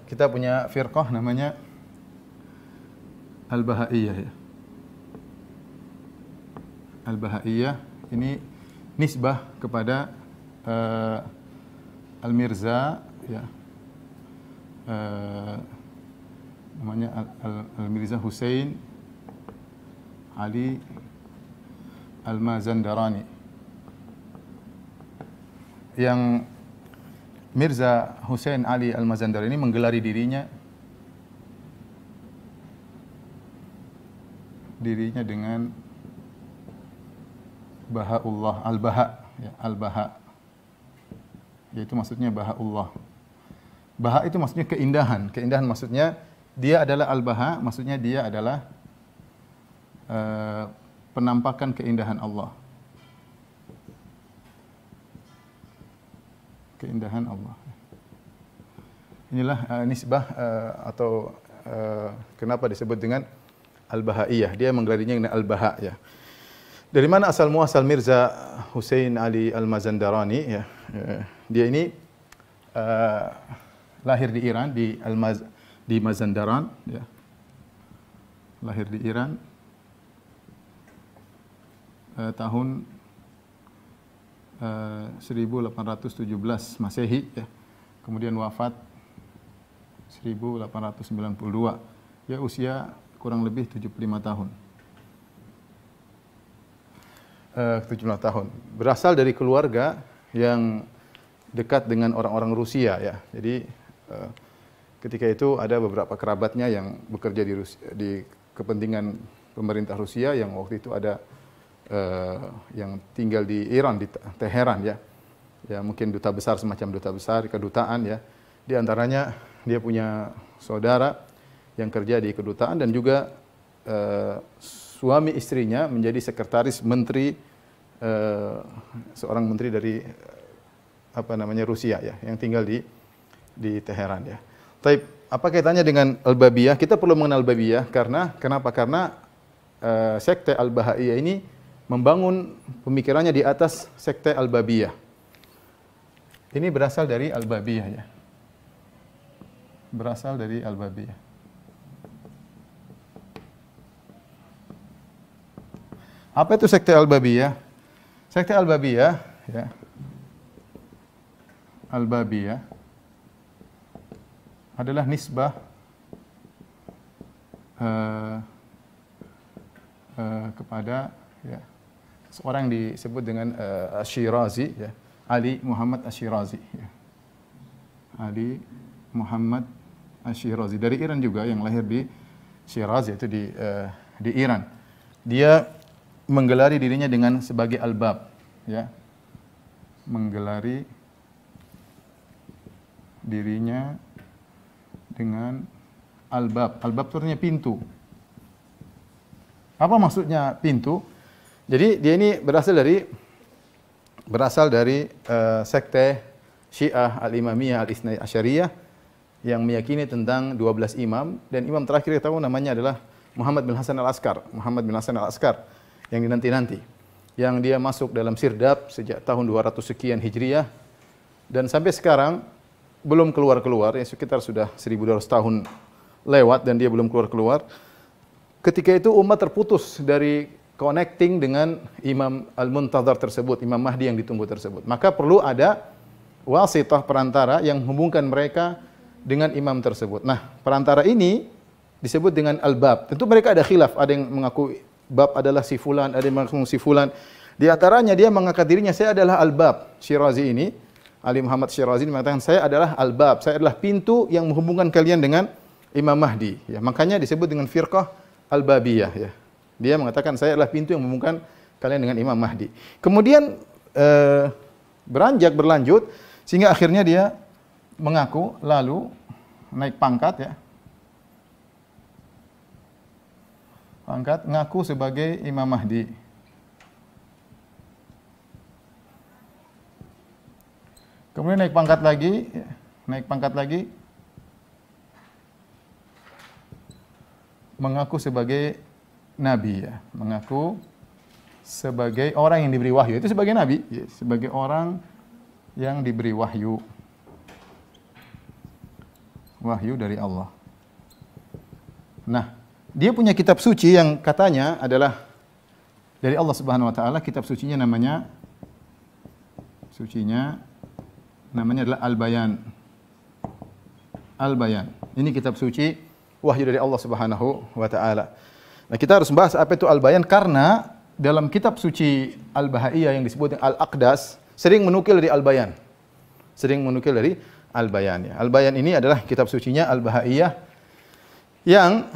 kita punya firqah namanya Al-Bahaiyah ya. Al-Bahaiyah ini nisbah kepada Al-Mirza ya. Namanya Al-Mirza Hussein Ali Al-Mazandarani. Yang Mirza Hussein Ali Al-Mazandarani ini menggelari dirinya dengan Bahaullah, Al-Baha ya, Al-Baha. Yaitu maksudnya Bahaullah. Baha itu maksudnya keindahan. Keindahan maksudnya dia adalah Al-Baha, maksudnya dia adalah penampakan keindahan Allah. Keindahan Allah. Inilah nisbah atau kenapa disebut dengan Al-Bahaiyah. Dia menggelarinya dengan Al-Baha ya. Dari mana asal muasal Mirza Hussein Ali Al-Mazandarani ya. Dia ini lahir di Iran di Mazandaran ya. Lahir di Iran tahun 1817 Masehi ya. Kemudian wafat 1892. Ya usia kurang lebih 75 tahun. 75 tahun. Berasal dari keluarga yang dekat dengan orang-orang Rusia ya. Jadi ketika itu ada beberapa kerabatnya yang bekerja di Rusia, di kepentingan pemerintah Rusia yang waktu itu ada yang tinggal di Iran, di Teheran ya. Ya mungkin duta besar, semacam duta besar, kedutaan ya. Di antaranya dia punya saudara yang kerja di kedutaan dan juga suami istrinya menjadi sekretaris menteri, seorang menteri dari Rusia ya, yang tinggal di Teheran ya. Tapi apa kaitannya dengan Al-Babiyah? Kita perlu mengenal Al-Babiyah kenapa? Karena sekte Al-Bahaiyah ini membangun pemikirannya di atas sekte Al-Babiyah. Ini berasal dari Al-Babiyah ya. Berasal dari Al-Babiyah. Apa itu sekte Al-Babiyah? Sekte Al-Babiyah ya. Al-Babiyah adalah nisbah kepada ya, seorang yang disebut dengan Asyirazi ya. Ali Muhammad Asyirazi ya. Ali Muhammad Asyirazi dari Iran juga, yang lahir di Syiraz, yaitu di Iran. Dia menggelari dirinya dengan sebagai Al-Bab ya. Menggelari dirinya dengan Al-Bab. Al-Bab itu artinya pintu. Apa maksudnya pintu? Jadi dia ini berasal dari sekte Syiah Al-Imamiyah Al-Ithnai Asyariyah yang meyakini tentang 12 imam, dan imam terakhir kita tahu namanya adalah Muhammad bin Hasan Al-Askar. Muhammad bin Hasan Al-Askar yang dinanti-nanti. Yang dia masuk dalam Sirdab sejak tahun 200 sekian Hijriah dan sampai sekarang belum keluar-keluar, ya sekitar sudah 1200 tahun lewat dan dia belum keluar-keluar. Ketika itu umat terputus dari connecting dengan Imam Al-Muntadhar tersebut, Imam Mahdi yang ditunggu tersebut. Maka perlu ada wasithah, perantara yang menghubungkan mereka dengan imam tersebut. Nah, perantara ini disebut dengan Al-Bab. Tentu mereka ada khilaf, ada yang mengaku Bab adalah si fulan, ada yang mengaku si fulan. Di antaranya dia mengangkat dirinya, saya adalah Al-Bab. Syirazi ini, Ali Muhammad Syirazi mengatakan, saya adalah Al-Bab, saya adalah pintu yang menghubungkan kalian dengan Imam Mahdi. Ya, makanya disebut dengan firqah Al-Babiyah. Ya. Dia mengatakan, saya adalah pintu yang menghubungkan kalian dengan Imam Mahdi. Kemudian berlanjut, sehingga akhirnya dia mengaku, lalu naik pangkat ya. Pangkat, ngaku sebagai Imam Mahdi. Kemudian naik pangkat lagi, mengaku sebagai nabi ya, mengaku sebagai orang yang diberi wahyu, itu sebagai nabi, ya, sebagai orang yang diberi wahyu. wahyu dari Allah. Nah, dia punya kitab suci yang katanya adalah dari Allah Subhanahu wa taala. Kitab sucinya namanya adalah Al-Bayan. Al-Bayan. Ini kitab suci wahyu dari Allah Subhanahu wa taala. Nah, kita harus bahas apa itu Al-Bayan karena dalam kitab suci Al-Bahaiyah yang disebut Al-Aqdas sering menukil dari Al-Bayan. Sering menukil dari Al-Bayan ya. Al-Bayan ini adalah kitab sucinya Al-Bahaiyah yang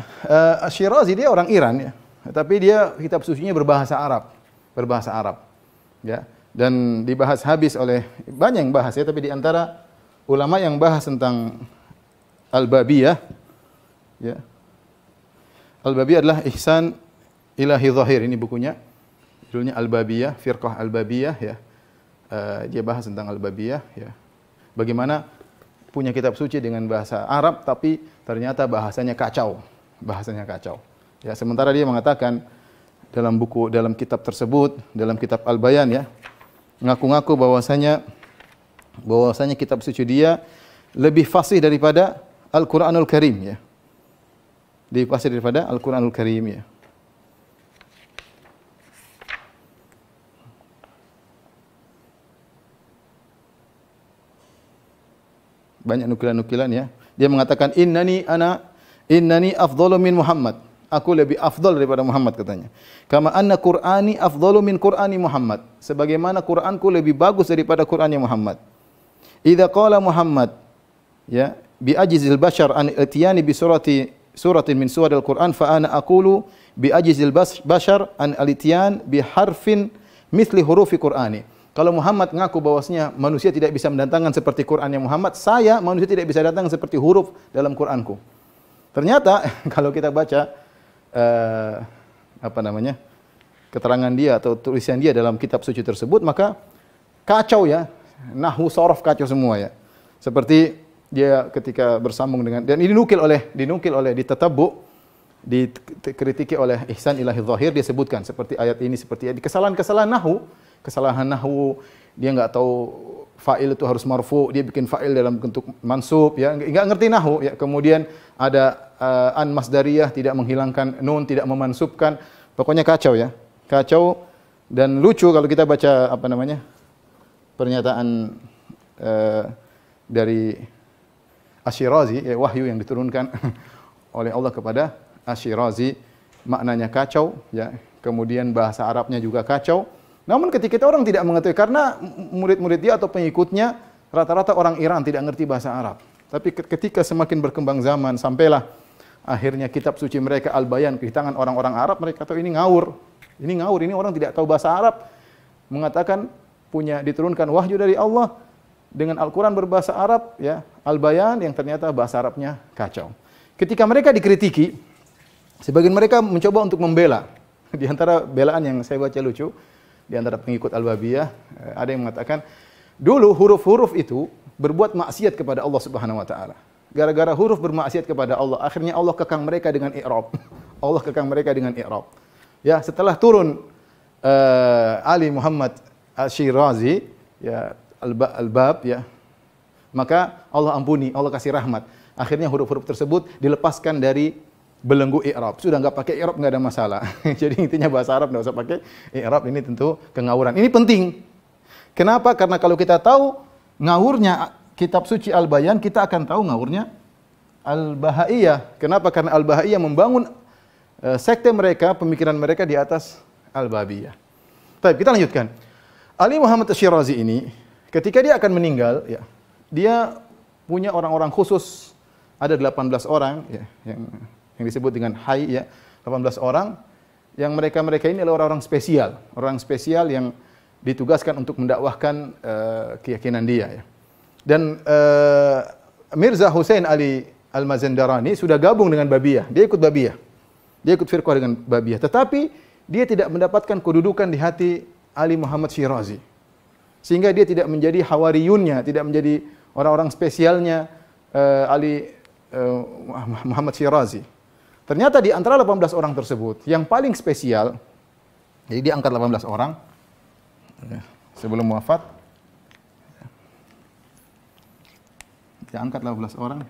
Syirazi dia orang Iran ya. Tapi dia kitab sucinya berbahasa Arab. Berbahasa Arab. Ya. Dan dibahas habis oleh banyak yang bahas ya, tapi di antara ulama yang bahas tentang Al-Babiyah ya. Al-Babiyah adalah Ihsan Ilahi Zahir, ini bukunya. Judulnya Al-Babiyah, Firqah Al-Babiyah ya. Dia bahas tentang Al-Babiyah ya. Bagaimana punya kitab suci dengan bahasa Arab tapi ternyata bahasanya kacau. Bahasanya kacau. Ya, sementara dia mengatakan dalam kitab tersebut, dalam kitab Al-Bayan ya, ngaku-ngaku bahwasanya kitab suci dia lebih fasih daripada Al-Qur'anul Karim ya. Lebih fasih daripada Al-Qur'anul Karim ya. Banyak nukilan-nukilan ya. Dia mengatakan innani afdalu min Muhammad. Aku lebih afdal daripada Muhammad katanya. Kama anna Qur'ani afdalu min Qur'ani Muhammad. Sebagaimana Qur'anku lebih bagus daripada Qur'annya Muhammad. Idza qala Muhammad ya bi ajzil bashar an itiyani bi suratin min suwaril Qur'an fa ana aqulu bi ajzil bashar an al-itiyan bi harfin mithli hurufi Qur'ani. Kalau Muhammad ngaku bahwasanya manusia tidak bisa mendatangkan seperti Qur'annya Muhammad, saya manusia tidak bisa datang seperti huruf dalam Qur'anku. Ternyata kalau kita baca keterangan dia atau tulisan dia dalam kitab suci tersebut, maka kacau ya, nahwu sorof kacau semua ya. Seperti dia ketika bersambung dengan, dan ini dinukil oleh ditatabbu, dikritiki oleh Ihsan Ilahi Zahir, dia sebutkan seperti ayat ini, seperti kesalahan nahwu, dia enggak tahu fa'il itu harus marfu, dia bikin fa'il dalam bentuk mansub ya, enggak ngerti nahwu ya. Kemudian ada an masdariyah, tidak menghilangkan nun, tidak memansubkan. Pokoknya kacau ya. Kacau dan lucu kalau kita baca pernyataan dari Asy-Syirazi ya, wahyu yang diturunkan oleh Allah kepada Asy-Syirazi, maknanya kacau ya. Kemudian bahasa Arabnya juga kacau. Namun ketika orang tidak mengetahui, karena murid-murid dia atau pengikutnya rata-rata orang Iran tidak ngerti bahasa Arab. Tapi ketika semakin berkembang zaman, sampailah akhirnya kitab suci mereka Al-Bayan di tangan orang-orang Arab, mereka tahu ini ngawur. Ini ngawur, ini orang tidak tahu bahasa Arab. Mengatakan diturunkan wahyu dari Allah dengan Al-Quran berbahasa Arab, ya, Al-Bayan yang ternyata bahasa Arabnya kacau. Ketika mereka dikritiki, sebagian mereka mencoba untuk membela. Di antara belaan yang saya baca lucu, di antara pengikut Al-Babiyah, ada yang mengatakan, dulu huruf-huruf itu berbuat maksiat kepada Allah Subhanahu wa taala. Gara-gara huruf bermaksiat kepada Allah, akhirnya Allah kekang mereka dengan i'rab. Allah kekang mereka dengan i'rab. Ya, setelah turun Ali Muhammad Asy-Syirazi, ya, Al-Bab ya, maka Allah ampuni, Allah kasih rahmat. Akhirnya huruf-huruf tersebut dilepaskan dari belenggu i'rab. Sudah enggak pakai i'rab, enggak ada masalah. Jadi intinya bahasa Arab enggak usah pakai i'rab, ini tentu kengawuran. Ini penting. Kenapa? Karena kalau kita tahu ngawurnya kitab suci Al-Bayan, kita akan tahu ngawurnya Al-Bahaiyah. Kenapa? Karena Al-Bahaiyah membangun sekte mereka, pemikiran mereka di atas Al-Babiyah. Baik, kita lanjutkan. Ali Muhammad Asy-Syirazi ini ketika dia akan meninggal, ya, dia punya orang-orang khusus, ada 18 orang ya, yang disebut dengan Hayy ya, 18 orang yang mereka ini adalah orang spesial yang ditugaskan untuk mendakwahkan keyakinan dia ya. Dan Mirza Hussein Ali Al-Mazandarani sudah gabung dengan Babiyah, dia ikut Babiyah. Dia ikut firqah dengan Babiyah, tetapi dia tidak mendapatkan kedudukan di hati Ali Muhammad Syirazi. Sehingga dia tidak menjadi hawariyunnya, tidak menjadi orang-orang spesialnya Ali Muhammad Syirazi. Ternyata di antara 18 orang tersebut, yang paling spesial, jadi dia angkat 18 orang sebelum wafat. Dia angkat 18 orang.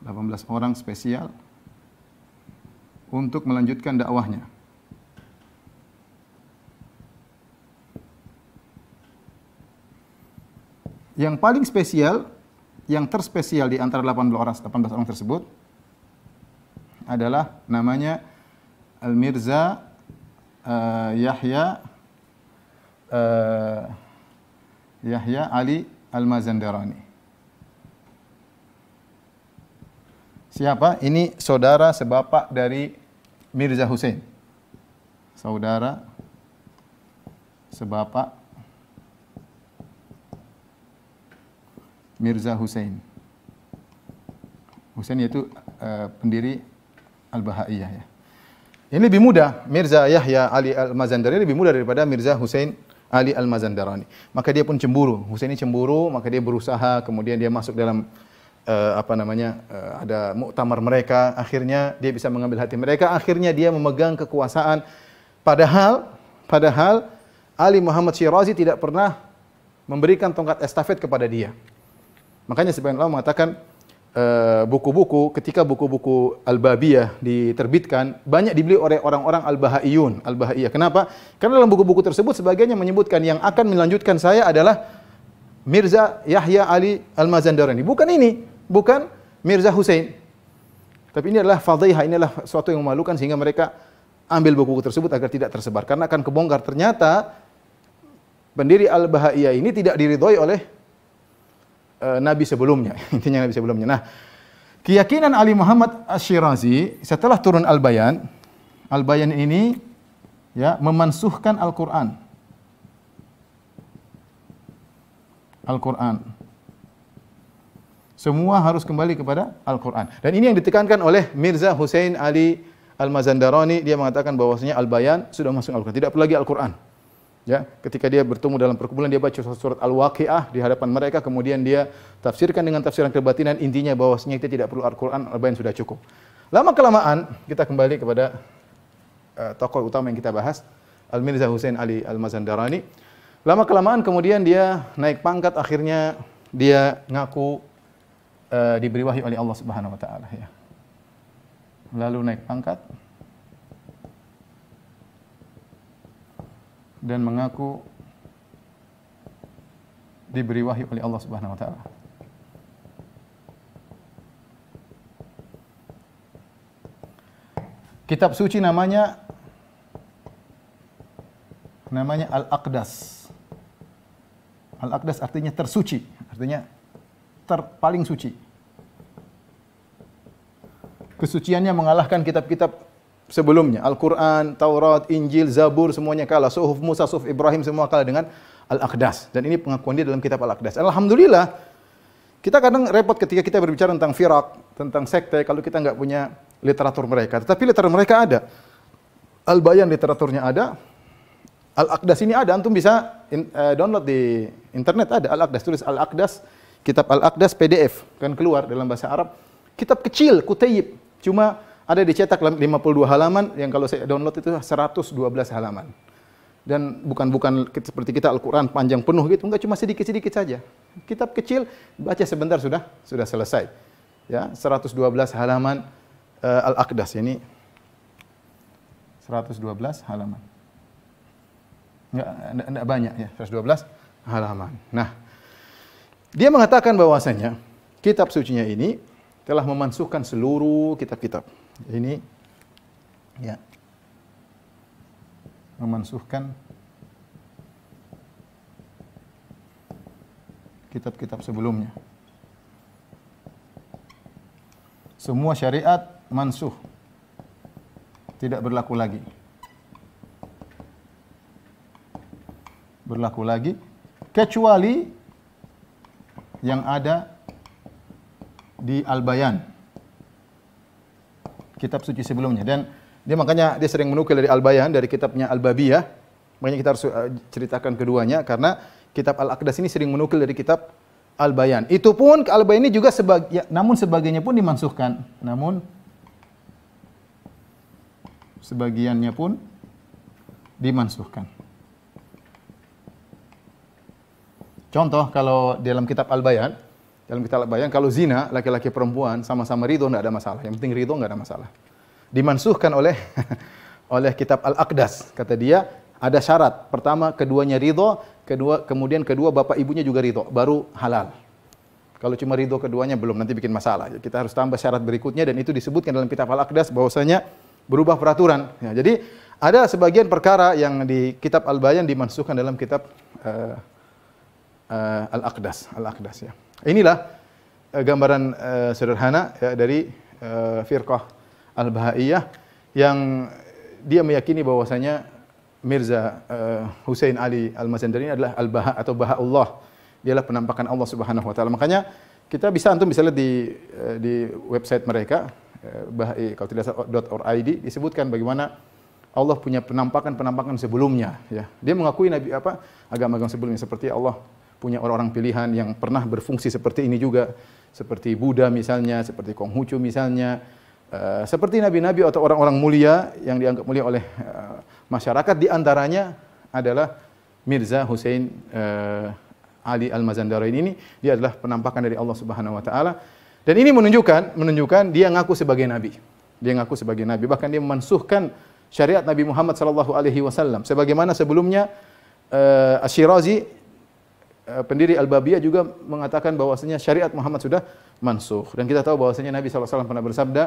18 orang spesial untuk melanjutkan dakwahnya. Yang paling spesial, yang terspesial di antara 18 orang tersebut adalah namanya Al-Mirza Yahya Ali Al-Mazandarani. Siapa? Ini saudara sebapak dari Mirza Hussein. Saudara sebapak Mirza Hussein. Hussein yaitu pendiri Al-Bahaiyah ya. Ini lebih muda, Mirza Yahya Ali Al-Mazandarani lebih muda daripada Mirza Hussein Ali Al-Mazandarani. Maka dia pun cemburu. Hussein ini cemburu, maka dia berusaha, kemudian dia masuk dalam ada muktamar mereka, akhirnya dia bisa mengambil hati mereka, akhirnya dia memegang kekuasaan. Padahal Ali Muhammad Syirazi tidak pernah memberikan tongkat estafet kepada dia. Makanya sebagian ulama mengatakan buku-buku, ketika buku-buku Al-Babiyah diterbitkan, banyak dibeli oleh orang-orang Al-Bahaiyun, Al-Bahaiyah. Kenapa? Karena dalam buku-buku tersebut sebagiannya menyebutkan yang akan melanjutkan saya adalah Mirza Yahya Ali Al-Mazandarani. Bukan ini, bukan Mirza Hussein. Tapi ini adalah fadhihah, ini adalah sesuatu yang memalukan sehingga mereka ambil buku-buku tersebut agar tidak tersebar. Karena akan kebongkar ternyata pendiri Al-Bahaiyah ini tidak diridhoi oleh Nabi sebelumnya, intinya Nabi sebelumnya. Nah, keyakinan Ali Muhammad Asy-Syirazi setelah turun Al-Bayan, Al-Bayan ini ya memansuhkan Al-Qur'an. Al-Qur'an. Semua harus kembali kepada Al-Qur'an. Dan ini yang ditekankan oleh Mirza Hussein Ali Al-Mazandarani, dia mengatakan bahwasanya Al-Bayan sudah masuk Al-Qur'an, tidak perlu lagi Al-Qur'an. Ya, ketika dia bertemu dalam perkumpulan dia baca surat Al-Waqiah di hadapan mereka, kemudian dia tafsirkan dengan tafsiran kebatinan, intinya bahwasanya kita tidak perlu Al-Qur'an, Al-Bayan sudah cukup. Lama kelamaan kita kembali kepada tokoh utama yang kita bahas, Al-Mirza Hussein Ali Al-Mazandarani. Lama kelamaan kemudian dia naik pangkat, akhirnya dia ngaku diberi wahyu oleh Allah Subhanahu wa taala ya. Lalu naik pangkat dan mengaku diberi wahyu oleh Allah Subhanahu wa taala. Kitab suci namanya Al-Aqdas. Al-Aqdas artinya tersuci, artinya paling suci. Kesuciannya mengalahkan kitab-kitab sebelumnya, Al-Quran, Taurat, Injil, Zabur, semuanya kalah. Suhuf Musa, Suhuf Ibrahim, semua kalah dengan Al-Aqdas. Dan ini pengakuan dia dalam kitab Al-Aqdas. Alhamdulillah, kita kadang repot ketika kita berbicara tentang firak, tentang sekte, kalau kita nggak punya literatur mereka. Tetapi literatur mereka ada. Al-Bayan literaturnya ada. Al-Aqdas ini ada, antum bisa download di internet, ada Al-Aqdas, tulis Al-Aqdas, kitab Al-Aqdas PDF, kan keluar dalam bahasa Arab. Kitab kecil, kutayib, cuma ada dicetak 52 halaman, yang kalau saya download itu 112 halaman. Dan bukan seperti kita Al-Quran panjang penuh gitu, enggak, cuma sedikit-sedikit saja. Kitab kecil, baca sebentar sudah selesai. Ya, 112 halaman Al-Aqdas ini 112 halaman. Enggak banyak ya, 112 halaman. Nah, dia mengatakan bahwasanya kitab sucinya ini telah memansuhkan seluruh kitab-kitab. Ini ya, memansuhkan kitab-kitab sebelumnya. Semua syariat mansuh, tidak berlaku lagi. Kecuali yang ada di Al-Bayan, kitab suci sebelumnya. Dan makanya dia sering menukil dari Al-Bayan, dari kitabnya Al-Babiyah. Makanya kita harus ceritakan keduanya, karena kitab Al-Aqdas ini sering menukil dari kitab Al-Bayan. Itu pun Al-Bayan ini juga namun sebagiannya pun dimansuhkan. Namun sebagiannya pun dimansuhkan. Contoh, kalau dalam kitab Al-Bayan, Dalam kitab Al-Bayan, kalau zina laki-laki perempuan sama-sama ridho tidak ada masalah. Yang penting ridho nggak ada masalah. Dimansuhkan oleh oleh kitab Al-Aqdas. Kata dia ada syarat. Pertama, keduanya ridho, kemudian kedua bapak ibunya juga ridho, baru halal. Kalau cuma ridho keduanya belum, nanti bikin masalah. Kita harus tambah syarat berikutnya, dan itu disebutkan dalam kitab Al-Aqdas bahwasanya berubah peraturan. Ya, jadi ada sebagian perkara yang di kitab Al-Bayan dimansuhkan dalam kitab Al-Aqdas. Ya. Inilah gambaran sederhana ya, dari firqah Al-Bahaiyah yang dia meyakini bahwasanya Mirza Hussein Ali Al-Mazandari ini adalah Al-Baha atau Bahaullah. Dialah penampakan Allah Subhanahu wa taala. Makanya kita antum bisa lihat di website mereka bahai kalau tidak salah .org disebutkan bagaimana Allah punya penampakan sebelumnya ya. Dia mengakui agama-agama sebelumnya, seperti Allah punya orang-orang pilihan yang pernah berfungsi seperti ini juga, seperti Buddha misalnya, seperti Konghucu misalnya, seperti nabi-nabi atau orang-orang mulia yang dianggap mulia oleh masyarakat, di antaranya adalah Mirza Hussein Ali Al-Mazandari ini. Dia adalah penampakan dari Allah Subhanahu wa taala, dan ini menunjukkan dia ngaku sebagai nabi. Dia ngaku sebagai nabi, bahkan dia memansuhkan syariat Nabi Muhammad sallallahu alaihi wasallam. Sebagaimana sebelumnya Asy-Syirazi pendiri Al-Babiyah juga mengatakan bahwasanya syariat Muhammad sudah mansuh. Dan kita tahu bahwasanya Nabi sallallahu alaihi wasallam pernah bersabda,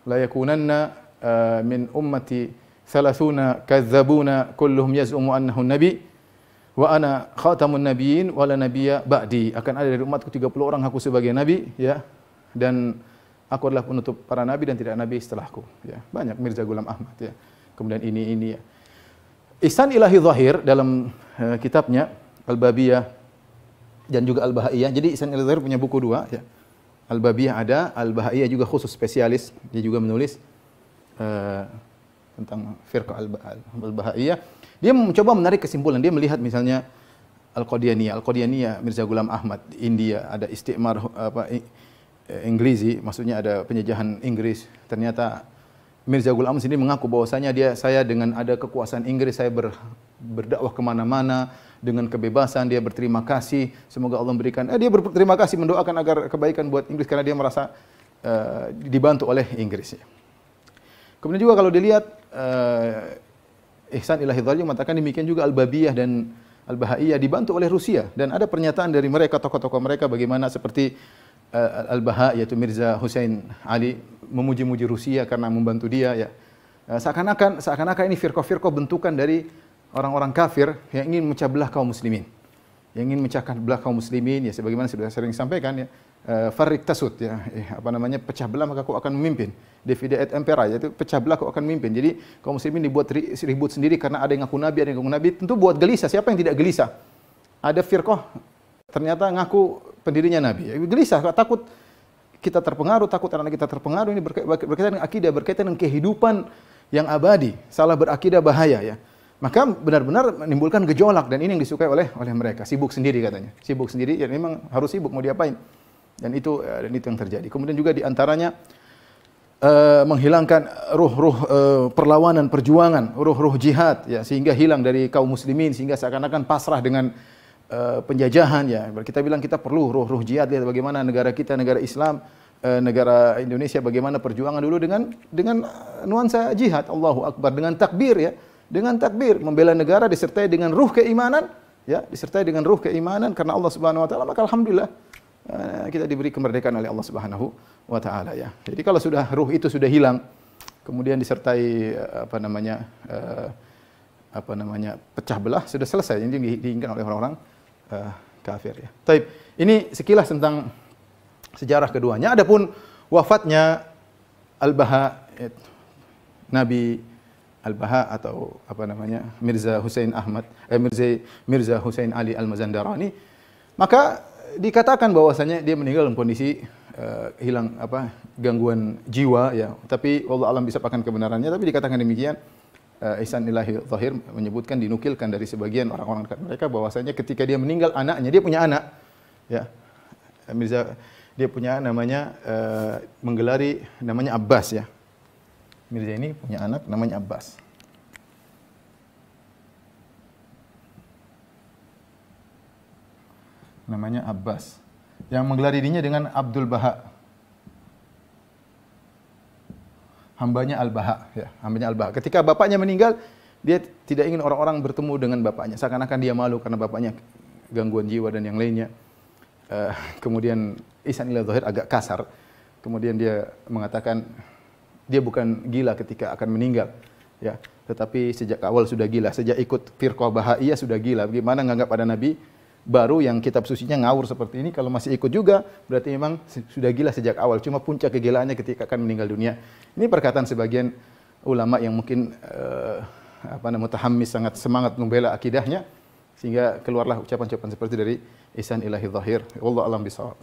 la yakunanna min ummati 30 kadzabuna kulluhum yaz'umu annahu nabi wa ana khatamun nabiyyin wa la nabiyya ba'di. Akan ada dari umatku 30 orang aku sebagai nabi ya, dan aku adalah penutup para nabi dan tidak nabi setelahku ya. Banyak Mirza Ghulam Ahmad ya. Kemudian ini ya. Ihsan Ilahi Zahir dalam kitabnya Al-Babiyah dan juga Al-Bahaiyah. Jadi Ihsan Ilahi Zahir punya buku dua ya. Al-Babiyah ada, Al-Bahaiyah juga khusus spesialis. Dia juga menulis tentang firqah Al-Bahaiyah. Dia mencoba menarik kesimpulan. Dia melihat misalnya Al-Qadianiyah Mirza Ghulam Ahmad di India, ada istimar Inggrizi, maksudnya ada penjajahan Inggris. Ternyata Mirza Ghulam Ahmad sendiri mengaku bahwasanya saya dengan ada kekuasaan Inggris saya berdakwah kemana-mana dengan kebebasan. Dia berterima kasih, semoga Allah memberikan. Dia berterima kasih, mendoakan agar kebaikan buat Inggris karena dia merasa dibantu oleh Inggris. Kemudian juga kalau dilihat Ihsan Ilahi Zahir mengatakan demikian juga Al-Babiyah dan Al-Bahaiyah dibantu oleh Rusia, dan ada pernyataan dari mereka, tokoh-tokoh mereka, bagaimana seperti Al-Baha yaitu Mirza Hussein Ali memuji-muji Rusia karena membantu dia ya. Seakan-akan ini firqah-firqah bentukan dari orang-orang kafir yang ingin memecah belah kaum muslimin. Yang ingin memecahkan belah kaum muslimin ya, sebagaimana sudah sering sampaikan ya. Farrik tasud ya, pecah belah maka kau akan memimpin. Divide et impera, yaitu pecah belah kau akan memimpin. Jadi kaum muslimin dibuat ribut sendiri karena ada yang ngaku nabi, ada yang ngaku nabi. Tentu buat gelisah. Siapa yang tidak gelisah? Ada firqah ternyata ngaku pendirinya nabi. Gelisah, takut kita terpengaruh, takut anak kita terpengaruh. Ini berkaitan dengan akidah, berkaitan dengan kehidupan yang abadi. Salah berakidah bahaya ya. Maka benar-benar menimbulkan gejolak, dan ini yang disukai oleh mereka. Sibuk sendiri katanya. Sibuk sendiri, ya memang harus sibuk, mau diapain? Dan itu yang terjadi. Kemudian juga diantaranya menghilangkan ruh-ruh perlawanan, perjuangan, ruh-ruh jihad ya, sehingga hilang dari kaum muslimin, sehingga seakan-akan pasrah dengan penjajahan ya. Kita bilang kita perlu ruh-ruh jihad. Lihat bagaimana negara kita, negara Islam, negara Indonesia, bagaimana perjuangan dulu dengan nuansa jihad. Allahu Akbar, dengan takbir ya. Dengan takbir membela negara disertai dengan ruh keimanan ya, disertai dengan ruh keimanan karena Allah Subhanahu wa taala, maka alhamdulillah kita diberi kemerdekaan oleh Allah Subhanahu wa taala ya. Jadi kalau sudah ruh itu sudah hilang, kemudian disertai pecah belah, sudah selesai. Ini diinginkan oleh orang-orang kafir ya. Taib. Ini sekilas tentang sejarah keduanya. Adapun wafatnya Al-Baha, Nabi Al-Baha atau Mirza Hussein Mirza Hussein Ali Al-Mazandarani, maka dikatakan bahwasanya dia meninggal dalam kondisi hilang gangguan jiwa ya. Tapi wallahu alam bisa pakan kebenarannya, tapi dikatakan demikian. Ihsan Ilahi Zahir menyebutkan, dinukilkan dari sebagian orang-orang dekat mereka bahwasanya ketika dia meninggal anaknya, dia punya anak ya. Dia punya namanya menggelari namanya Abbas ya. Mirza ini punya anak namanya Abbas. Namanya Abbas. yang menggelar dirinya dengan Abdul Baha. Hambanya Al-Baha, ya, hambanya Al-Baha. Ketika bapaknya meninggal, dia tidak ingin orang-orang bertemu dengan bapaknya. Seakan-akan dia malu karena bapaknya gangguan jiwa dan yang lainnya. Kemudian Ihsan Ilal Zahir agak kasar. Kemudian dia mengatakan dia bukan gila ketika akan meninggal, ya, tetapi sejak awal sudah gila. Sejak ikut firqah Bahaiyah sudah gila. Bagaimana nganggap ada nabi baru yang kitab sucinya ngawur seperti ini, kalau masih ikut juga berarti memang sudah gila sejak awal. Cuma puncak kegilaannya ketika akan meninggal dunia. Ini perkataan sebagian ulama yang mungkin mutahammis, sangat semangat membela akidahnya, sehingga keluarlah ucapan-ucapan seperti dari Ihsan Ilahi Zahir. Wallahu a'lam bishawab.